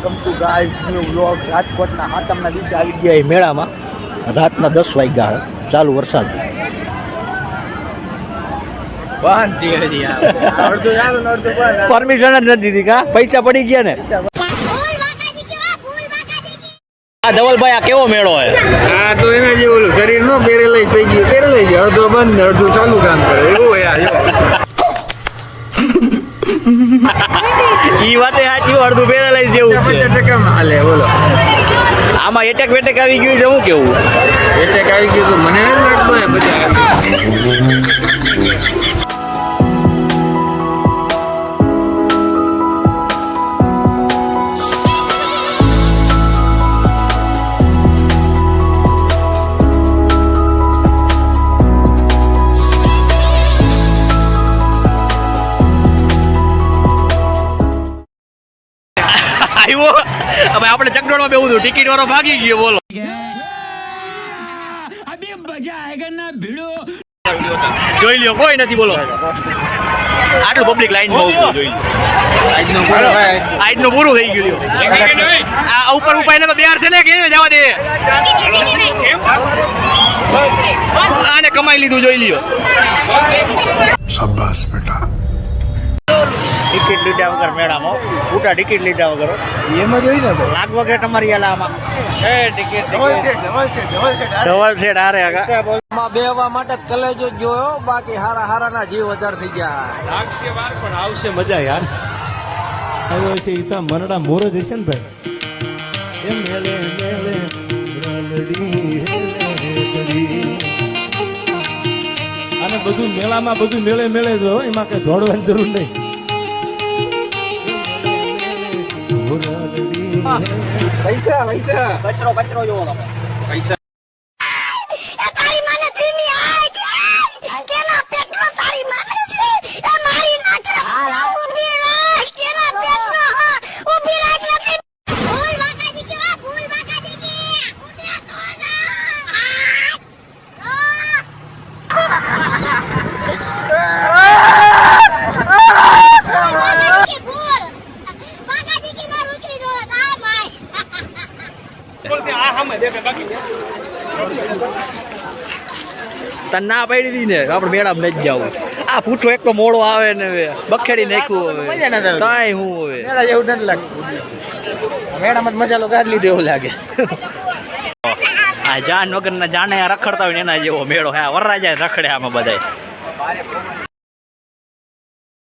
Welcome to guys new vlog. રાજકોટના હાતમના દિવસે આવી ગયા એ મેળામાં. રાતના 10 વાગ્યા ચાલુ વરસાદ. પરમિશન જ નથી દીધી કા, પૈસા પડી ગયા ને. આ ધવલભાઈ આ કેવો મેળો હે? હા તો એના જે ઓલું શરીર નો પેરેલાઇઝ થઈ ગયું, પેરેલાઇઝ અડધો બંધ અડધું ચાલુ કામ કરે એવું યાર. ઈ વાતે સાચી, અડધું પેરેલાઇઝ જેવું છે. 50% હાલે બોલો. આમાં એટેક વેટેક આવી ગયું છે, હું કેવું? એટેક આવી ગયું તો મને નથી લાગતું એ બધા. હવે આપણે ચકડોળમાં બેવું હતું, ટિકિટ વાળો ભાગી ગયો. બોલો જોઈ લ્યો, કોઈ નથી. બોલો આટલું પબ્લિક લાઈન માં ઉભું જોઈ લ્યો. આજનું પૂરું થઈ ગયું. આ ઉપર ઉપાય ને તો તૈયાર છે ને કે જવા દે. આને કમાઈ લીધું, જોઈ લ્યો. શાબાશ બેટા. ટિકિટ લીધા વગર મેળામાં ખોટા ટિકિટ લીધા વગર એમાં જોઈ ને લાખ વગર તમારી આલામાં ધવલ શેઠ હારે બેવા માટે કલેજો જોયો, બાકી હારા હારા ના જીવ વધારે થઈ ગયા. લાગશે વાર પણ આવશે મજા યાર. આવ્યો છે ઈતા મરડા મોર જ હશે ને ભાઈ. એ મેલે મેલે રલડી હેલડી. અને બધું મેળામાં બધું મેળે મેળે જ હોય, એમાં કઈ દોડવાની જરૂર નહીં. પૈસા પૈસા કચરો કચરો જોવો પૈસા. તને ના પાડી દી ને આપણે મેળામાં નથી જવું. આ પૂઠો એક તો મોડો આવે ને બખેડી નાખ્યું. હવે કાંઈ હું હવે મેળા જેવું નથી લાગતું. મેળામાં મજા લો કાઢ લીધો એવું લાગે. આ જાન વગરના જાણે રખડતા હોય ને એના જેવો મેળો. હા વરરાજા રખડે આમાં બધા.